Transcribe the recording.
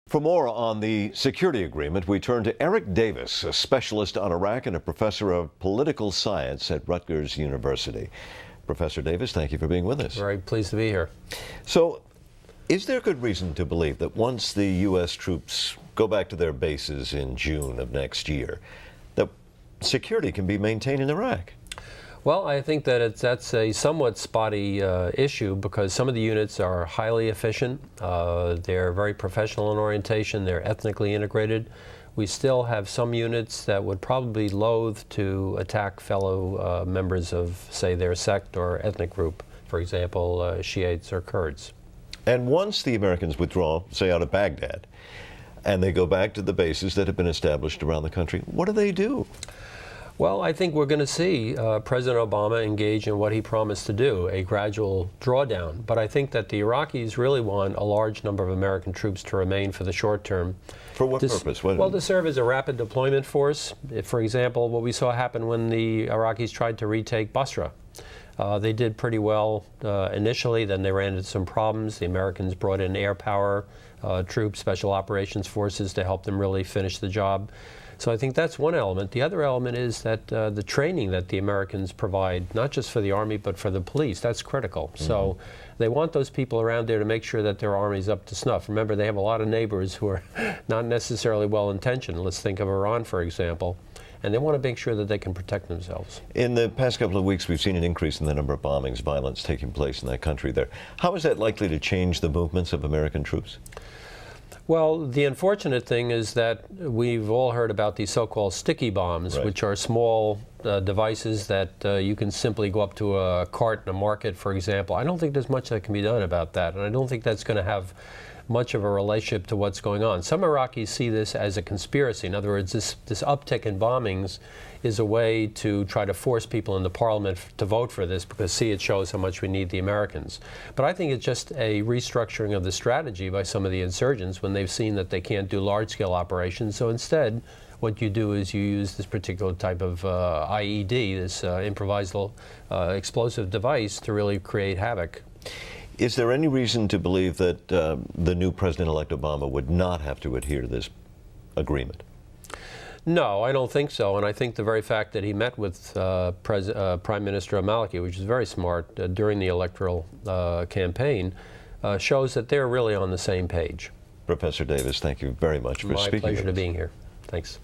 For more on the security agreement, we turn to Eric Davis, a specialist on Iraq and a professor of political science at Rutgers University. Professor Davis, thank you for being with us. Very pleased to be here. So, is there good reason to believe that once the U.S. troops go back to their bases in June of next year, that security can be maintained in Iraq? Well, I think that that's a somewhat spotty issue because some of the units are highly efficient. They're very professional in orientation. They're ethnically integrated. We still have some units that would probably loathe to attack fellow members of, say, their sect or ethnic group, for example, Shiites or Kurds. And once the Americans withdraw, say, out of Baghdad, and they go back to the bases that have been established around the country, what do they do? Well, I think we're going to see President Obama engage in what he promised to do, a gradual drawdown. But I think that the Iraqis really want a large number of American troops to remain for the short term. For what purpose? Well, to serve as a rapid deployment force. For example, what we saw happen when the Iraqis tried to retake Basra. They did pretty well initially, then they ran into some problems. The Americans brought in air power troops, special operations forces to help them really finish the job. So I think that's one element. The other element is that the training that the Americans provide, not just for the Army, but for the police, that's critical. Mm-hmm. So they want those people around there to make sure that their Army's up to snuff. Remember, they have a lot of neighbors who are not necessarily well-intentioned. Let's think of Iran, for example. And they want to make sure that they can protect themselves. In the past couple of weeks, we've seen an increase in the number of bombings, violence taking place in that country there. How is that likely to change the movements of American troops? Well, the unfortunate thing is that we've all heard about these so-called sticky bombs, right, which are small devices that you can simply go up to a cart in a market, for example. I don't think there's much that can be done about that, and I don't think that's going to have much of a relationship to what's going on. Some Iraqis see this as a conspiracy. In other words, this uptick in bombings is a way to try to force people into parliament to vote for this because, see, it shows how much we need the Americans. But I think it's just a restructuring of the strategy by some of the insurgents when they've seen that they can't do large-scale operations. So instead, what you do is you use this particular type of IED, this improvisable explosive device, to really create havoc. Is there any reason to believe that the new President-elect Obama would not have to adhere to this agreement? No, I don't think so. And I think the very fact that he met with Prime Minister al-Maliki, which is very smart, during the electoral campaign, shows that they're really on the same page. Professor Davis, thank you very much for speaking. My pleasure to being here. Thanks.